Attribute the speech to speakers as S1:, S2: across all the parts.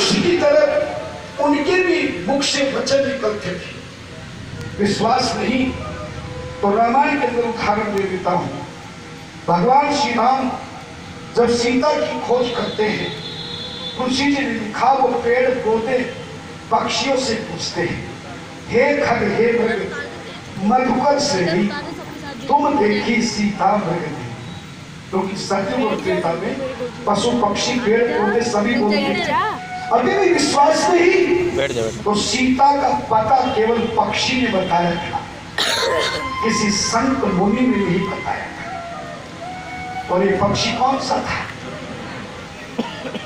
S1: मनुष्य की तरह उनके भी मुख से वचन निकलते थे। विश्वास नहीं तो रामायण के अंदर उदाहरण दे देता हूं। भगवान श्री राम जब सीता की खोज करते हैं, तुलसी जी ने लिखा, वो पेड़ पौधे पक्षियों से पूछते हैं, हे खग हे मृग मधुकर से भी तुम देखी सीता मृग ने। क्योंकि सत्य और त्रेता में पशु पक्षी पेड़ पौधे सभी बोलते थे। अभी भी विश्वास नहीं तो सीता का पता केवल पक्षी ने बताया था, किसी संत मुनि ने नहीं बताया था। और ये पक्षी कौन सा था?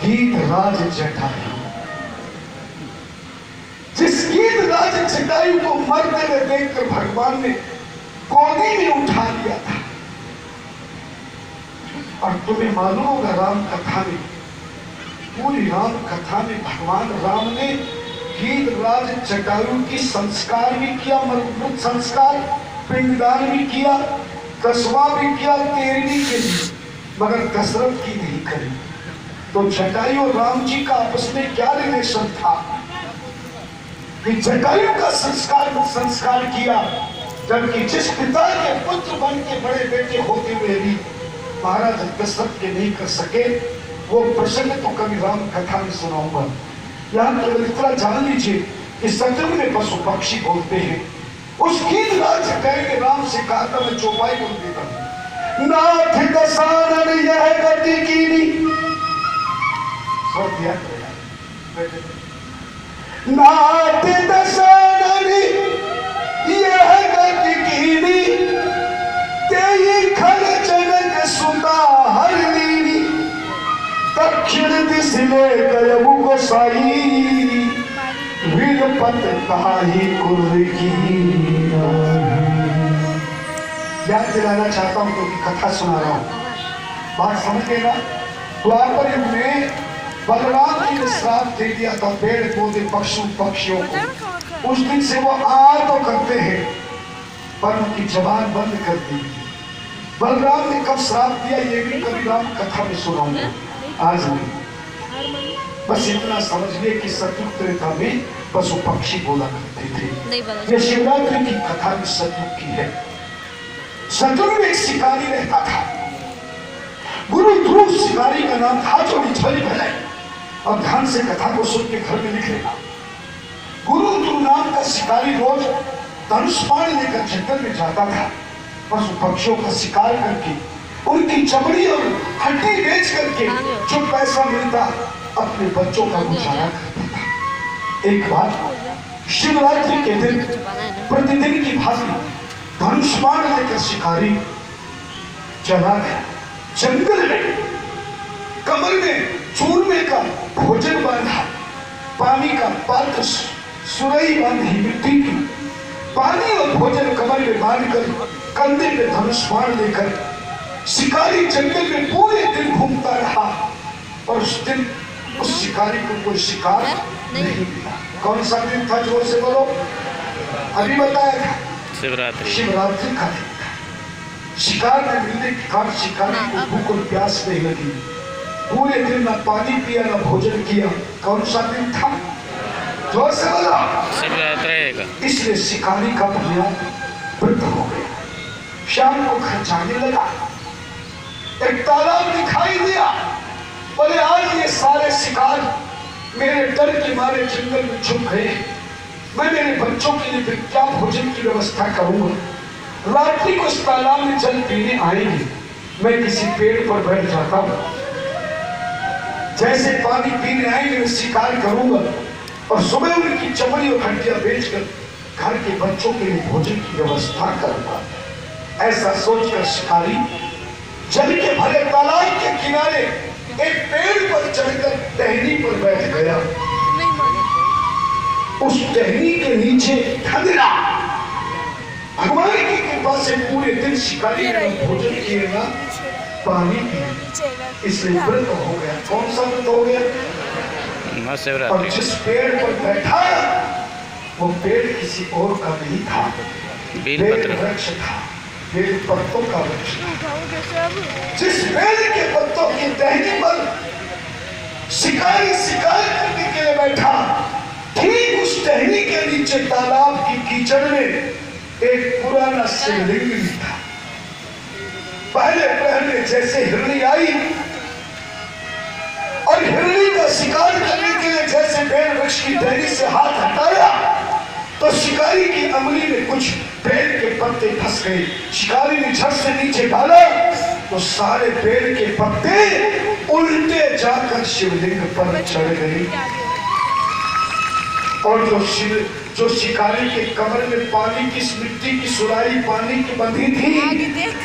S1: गीधराज जटायु। जिस गीधराज जटायु को मरते हुए देखकर भगवान ने गोदी में उठा लिया था। और तुम्हें मालूम होगा, राम कथा में, पूरी राम कथा में भगवान राम ने गीधराज जटायु की संस्कार भी किया, मृत संस्कार, पिंडदान भी किया, कसवा भी किया, तेरहवीं के लिए, मगर दशरथ की नहीं करी। तो जटायु और राम जी का आपस में क्या रिलेशन था कि जटायु का संस्कार किया, जबकि जिस पिता के पुत्र बन के बड़े बेटे होते हुए भी महाराज दशरथ के नहीं कर सके, वो प्रसंग तो कभी राम कथा में सुनाऊंगा। यहाँ केवल इतना जान लीजिए कि सत्यम में पशु पक्षी बोलते हैं। उस गीधराज जटायु ने राम से कहा था, मैं चौपाई बोल देता हूँ, नाथ दशानन यह गति कीनी। सब याद रहेगा, नाथ दशानन यह गति कीनी, तेई खल जनक सुता हर लीनी, दक्षिण दिश ले गयबु गोसाई, विलपत ताहि कुर्र की। याद दिलाना चाहता हूं क्योंकि कथा सुना रहा हूं, बात समझ गए ना। द्वापर युग में बलराम जी ने श्राप दे दिया था पेड़ पौधे पक्षियों को। उस दिन से वो आ तो करते हैं पर उनकी जबान बंद कर दी। बलराम ने कब श्राप दिया ये भी कभी राम कथा में सुनाऊंगा, आज नहीं। बस इतना समझिए कि सतयुग त्रेता में पशु पक्षी बोला करते थे। ये शिवरात्रि की कथा भी सतयुग की है। सतयुग में एक शिकारी रहता था, गुरु ध्रुव शिकारी का नाम था, जो छवि फैलाई। और ध्यान से कथा को सुन के घर में लिख लेना। गुरु ध्रुव नाम का शिकारी रोज धनुष बाण लेकर जंगल में जाता था, पशु पक्षियों का शिकार करके उनकी चमड़ी और हड्डी बेच करके जो पैसा मिलता अपने बच्चों का गुजारा करता था। एक बार शिवरात्रि के दिन प्रतिदिन की भांति धनुष बाण लेकर शिकारी चला गया जंगल में। कमर में चूरमे का भोजन बांधा, पानी का पात्र सुरई बांधी मिट्टी की, पानी और भोजन कमर में बांधकर कंधे पे धनुष बाण लेकर शिकारी जंगल में पूरे दिन घूमता रहा। और उस दिन उस शिकारी को कोई शिकार नहीं मिला। कौन सा दिन था? जोर से बोलो। अभी बताया था, शिवरात्रि का दिन था। शिकार न मिलने के कारण शिकारी को भूख और प्यास नहीं लगी। पूरे दिन ना पानी पिया ना भोजन किया। कौन सा दिन था? जोर से बोला। इसलिए शिकारी का बुनियाद वृद्ध हो गया। शाम को घर जाने लगा, एक तालाब दिखाई दिया। बोले आज ये सारे शिकार मेरे डर के मारे जंगल में छुप गए, मैं मेरे बच्चों के लिए फिर क्या भोजन की व्यवस्था करूंगा? रात्रि को इस तालाब में जल पीने आएंगे, मैं किसी पेड़ पर बैठ जाता हूं। जैसे पानी पीने आएंगे मैं शिकार करूंगा और सुबह उनकी चमड़ी और हड्डियां बेचकर घर के बच्चों के लिए भोजन की व्यवस्था करूंगा। ऐसा सोचकर शिकारी जल के भरे तालाब के किनारे एक पेड़ पर चढ़कर टहनी पर बैठ गया। उस टहनी के नीचे ठंडा भगवान की कृपा से पूरे दिन शिकारी ने भोजन किए ना पानी पिए, इसलिए व्रत हो गया। कौन सा व्रत हो गया? और जिस पेड़ पर बैठा वो पेड़ किसी और का नहीं था, बेल वृक्ष था, बेल पत्तों का वृक्ष। जिस पेड़ के पत्तों की टहनी पर शिकारी शिकार करने के लिए नीचे तालाब की कीचड़ में एक पुराना शिवलिंग भी था। पहले पहले जैसे हिरणी आई और हिरणी का शिकार करने के लिए जैसे पेड़ वृक्ष की टहनी से हाथ हटाया तो शिकारी की अंगुली में कुछ पेड़ के पत्ते फंस गए। शिकारी ने झट से नीचे डाला तो सारे पेड़ के पत्ते उल्टे जाकर शिवलिंग पर चढ़ गए और जो शिकारी के कमर में पानी की मिट्टी की सुराही पानी की बंधी थी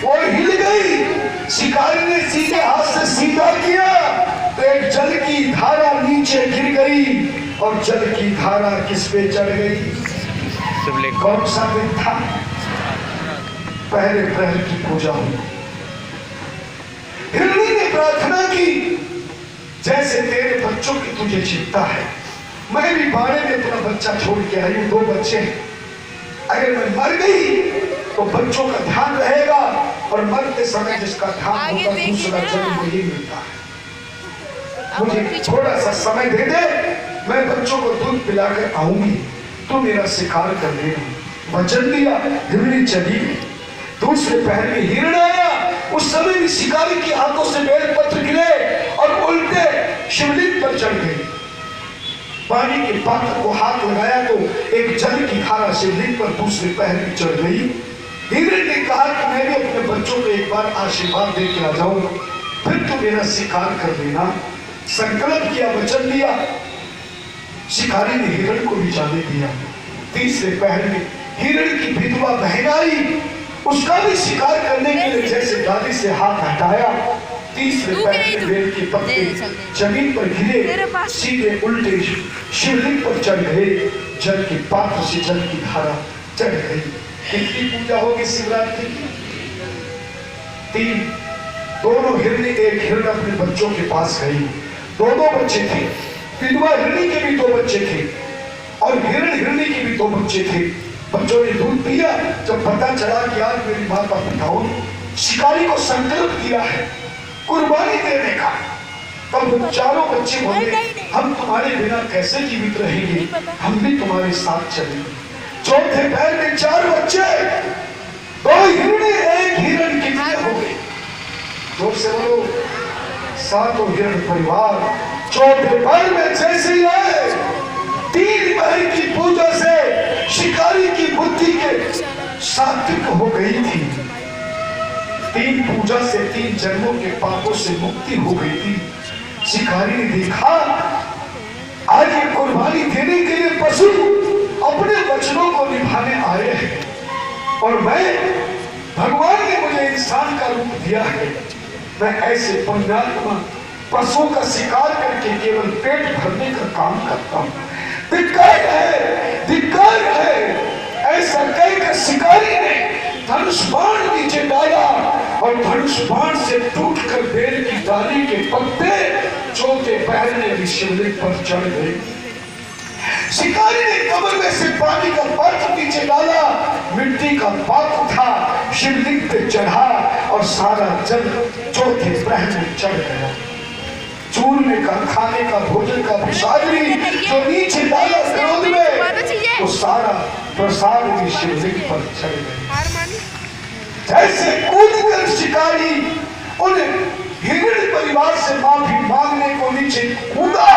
S1: वो हिल गई। शिकारी ने सीधे हाथ से सीधा किया तो एक जल की धारा नीचे गिर गई और जल की धारा किस पे चढ़ गई? कौन सा दिन था? पहले प्रहर की पूजा हुई। हिरणी ने प्रार्थना की, जैसे तेरे बच्चों की तुझे चिंता है, मैं भी बाड़े में अपना बच्चा छोड़ के आई हूं, 2 बच्चे। अगर मैं मर गई तो बच्चों का ध्यान रहेगा और मरते समय जिसका ध्यान होगा दूसरा जन्म मुझे मिलता है। मुझे थोड़ा सा समय दे दे, मैं बच्चों को दूध पिलाकर आऊंगी, तू मेरा शिकार कर लेना। वचन दिया, हिरणी चली गई। दूसरे पहर में हिरण आया, उस समय भी शिकारी के हाथों से बेल पत्र गिरे और उल्टे शिवलिंग पर चढ़ गए। पानी के पात्र को हाथ लगाया तो एक जल की धारा शिवलिंग पर दूसरे पहर में चढ़ गई। हिरण ने कहा कि मैं भी अपने बच्चों को एक बार आशीर्वाद दे के आ जाऊं, फिर तो मेरा शिकार कर देना। संकल्प किया, वचन दिया। शिकारी ने हिरण को भी जाने दिया। तीसरे पहर में हिरण की विधवा बहन आई, उसका भी शिकार करने के लिए जैसे डाली से हाथ हटाया, तीसरे पहर में बेल के पत्ते जमीन पर गिरे, सीधे उल्टे शिवलिंग पर चढ़ गए। जल के पात्र से जल की धारा चढ़ गई। कितनी पूजा होगी शिवरात्रि की? 3। दोनों हिरणी, एक हिरण अपने बच्चों के पास गई। 2 बच्चे थे। विधवा हिरणी के भी 2 बच्चे थे और हिरण हिरणी के भी 2 बच्चे थे। बच्चों ने दूध पिया। जब पता चला कि आज मेरी माता पिताओं शिकारी को संकल्प किया है कुर्बानी देने का, तब चारों बच्चे बोले, हम तुम्हारे बिना कैसे जीवित रहेंगे, हम भी तुम्हारे साथ चलेंगे। चौथे पैर में 4 बच्चे, 2 हिरणी, 1 हिरण, कितने हो गए? जोर से बोलो, 7 हिरण परिवार। चौथे पैर में जैसे ही आए, 3 पहर की पूजा से शिकारी की बुद्धि के सात्विक हो गई थी। 3 पूजा से 3 जन्मों के पापों से मुक्ति हो गई थी। शिकारी ने देखा आज ये कुर्बानी देने के लिए पशु अपने वचनों को निभाने आए हैं और मैं, भगवान ने मुझे इंसान का रूप दिया है, मैं ऐसे पुण्यात्मा पशुओं का शिकार करके केवल पेट भरने का काम करता हूँ। धिक्कार है, धिक्कार है। ऐसा कहकर शिकारी ने धनुष बाण नीचे डाला और धनुष बाण से टूटकर बेल की डाली के पत्ते चौथे पहर में भी शिवलिंग पर चढ़ गए। शिकारी ने कमर में से पानी का पात्र नीचे डाला, मिट्टी का पात्र था, शिवलिंग पे चढ़ा और सारा जल चौथे पहर में चढ़ गया। चूरने का, खाने का, भोजन का प्रसाद भी जो नीचे डाला क्रोध में, तो सारा प्रसाद भी शिवलिंग पर चढ़ गया। जैसे कूदकर शिकारी उन हिरण परिवार से माफी मांगने को नीचे कूदा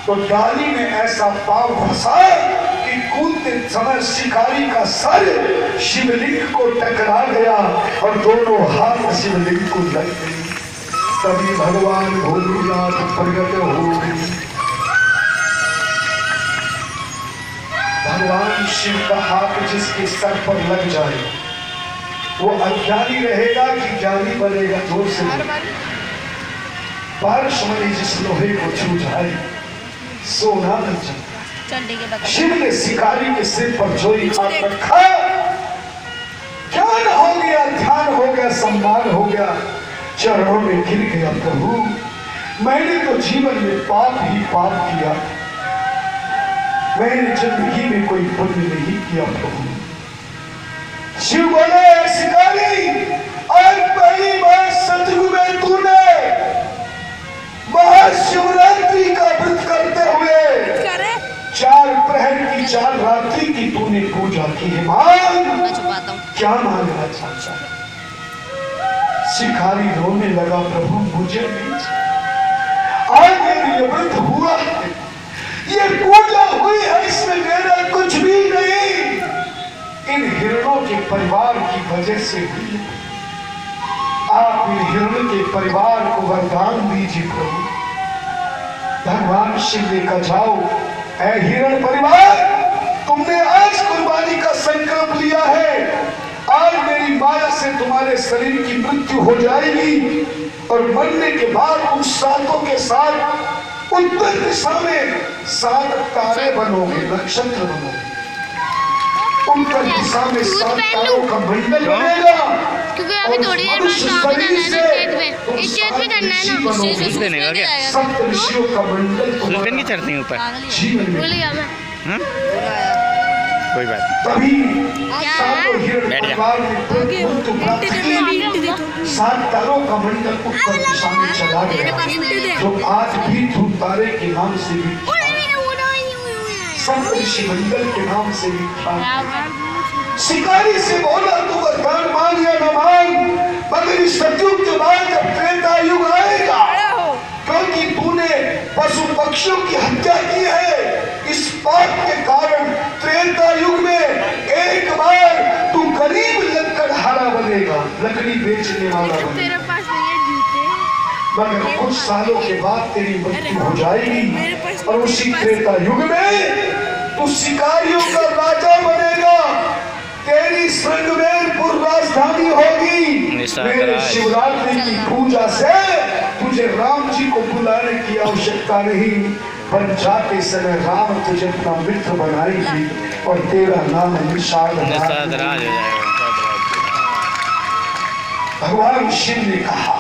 S1: तो डाली में ऐसा पांव फंसा कि कूदते समय शिकारी का सर शिवलिंग को टकरा गया और दोनों हाथ शिवलिंग को लग गई। तभी भगवान भोलेनाथ प्रकट हो गए। भगवान शिव का हाथ जिसके सर पर लग जाए वो अज्ञानी रहेगा कि ज्ञानी बनेगा? जोर से बारिश में जिस लोहे को छू जाए सोना बन जाता। शिव ने शिकारी के सिर पर जोई हाथ रखा, ज्ञान हो गया, ध्यान हो गया, सम्मान हो गया, चरणों में गिर गया। प्रभु मैंने तो जीवन में पाप ही पाप किया, मैंने जिंदगी में कोई पुण्य नहीं किया। प्रभु शिव बोले, शिकारी आज पहली बार सतयुग में तूने महाशिवरात्रि का व्रत करते हुए 4 प्रहर की 4 रात्रि की तूने पूजा की है, मांग।
S2: मैं छुपाता हूँ।
S1: क्या मांगना चाहता है? शिकारी रोने लगा, प्रभु मुझे नहीं चाहिए। आज ये व्रत हुआ है, ये पूजा हुई है, इसमें मेरा कुछ भी नहीं, इन हिरणों के परिवार की वजह से हुई है। आप इन हिरण के परिवार को वरदान दीजिए प्रभु। भगवान शिव ने कहा, जाओ ऐ हिरण परिवार, तुमने आज कुर्बानी का संकल्प लिया है, आज मेरी माया से तुम्हारे शरीर की मृत्यु हो जाएगी और मरने के बाद उन सातों के साथ उत्तर दिशा में 7 तारे बनोगे, नक्षत्र बनोगे। उत्तर दिशा में 7 तारों का मंडल बनेगा,
S2: क्योंकि अभी थोड़ी देर बाद कहाँ पे जाना है ना, खेत में। इस खेत में करना है ना,
S3: सूज देने का क्या?
S1: सप्त ऋषियों का मंडल
S3: सूजन की चढ़ती है ऊपर।
S1: जीवन में
S2: भूल गया मैं।
S3: हाँ? कोई बात
S1: तभी
S2: क्या?
S1: सातों हिरण
S3: बैठ जा।
S1: परिवार ने तुरंत प्राप्त की। 7 तारों का मंडल उत्तर दिशा में चला गया, जो आज भी ध्रुव तारे के नाम से भी, सप्त ऋषि मंडल के नाम से भी ख्यात। शिकारी से बोला, तू वरदान मांग या न मांग, मगर इस सतयुग के बाद जब त्रेता युग आएगा, क्योंकि तूने पशु पक्षियों की हत्या की है, इस पाप के कारण त्रेता युग में एक बार तू गरीब लकड़हारा बनेगा, लकड़ी बेचने वाला बनेगा। मगर कुछ सालों के बाद तेरी मृत्यु हो जाएगी और उसी त्रेता युग में तू शिकारियों का राजा बनेगा। तेरी श्रृंगवेरपुर राजधानी होगी। मेरे शिवरात्रि की पूजा से तुझे राम जी को बुलाने की आवश्यकता नहीं, पर जाते समय राम तुझे अपना मित्र बनाएगी और तेरा नाम निषाद राज हो जाएगा। भगवान शिव ने कहा,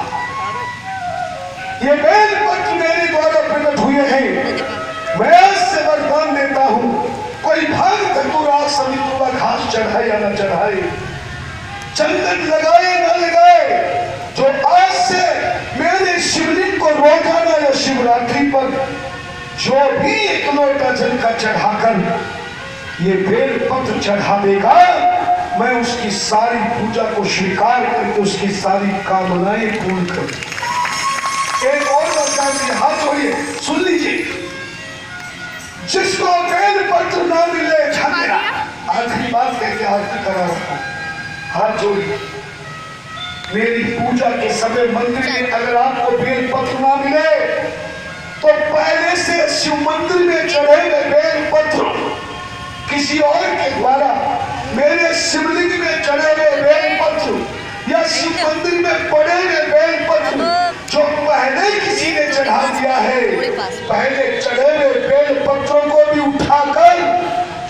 S1: ये बेलपत्र मेरे द्वारा प्रकट हुए हैं, मैं इससे वरदान देता हूं, कोई भाग धतूरा समितुआ घास चढ़ाए या न चढ़ाए, चंदन लगाए न लगाए, जो आज से मेरे शिवलिंग को रोजाना या शिवरात्रि पर जो भी 1 लोटा जल का चढ़ाकर ये बेलपत्र चढ़ा देगा, मैं उसकी सारी पूजा को स्वीकार करके उसकी सारी कामनाएं पूर्ण करूं। एक और वरदान दिया, हाथ जोड़िए, सुन लीजिए। जिसको बेलपत्र ना मिले, आखिरी बात कहते आरती करा रहा हूं, हाथ जोड़िए। मेरी पूजा के समय मंदिर में अगर आपको बेलपत्र ना मिले, तो पहले से शिव मंदिर में चढ़े हुए बेलपत्र किसी और के द्वारा मेरे शिवलिंग में चढ़े हुए बेलपत्र या शिव मंदिर में पड़े हुए बेलपत्र जो पहले किसी ने चढ़ा दिया है, पहले चढ़े हुए बेलपत्रों को भी उठाकर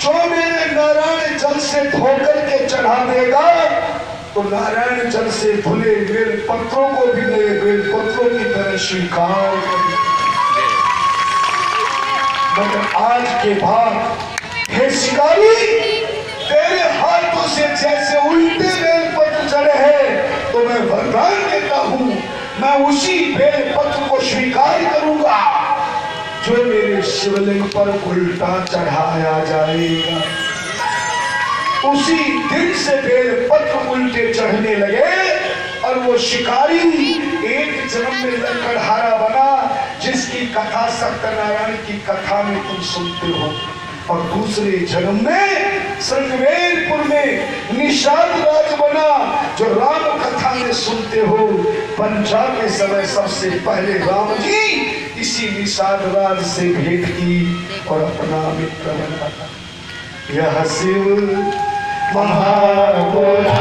S1: जो मेरे नारायण जल से धोकर के चढ़ा देगा, तो नारायण जल से धुले बेलपत्रों को भी नए बेलपत्रों की तरह स्वीकार करें। मगर आज के बाद हे शिकारी, तेरे हाथों से जैसे उल्टे बेलपत्र चढ़े हैं, तो मैं वरदान देता हूं, मैं उसी बेलपत्र को स्वीकार करूंगा जो मेरे शिवलिंग पर उल्टा चढ़ाया जाएगा। उसी दिन से बेलपत्र उल्टे चढ़ने लगे और वो शिकारी एक जन्म में लकड़हारा बना, जिसकी कथा सत्यनारायण की कथा में तुम सुनते हो, और दूसरे जन्म में श्रृंगवेरपुर में निषाद राज बना, जो राम कथा में सुनते हो। पंजाब के समय सबसे पहले राम जी इसी निषाद राज से भेंट की और अपना मित्र बना। यह शिव महापुराण।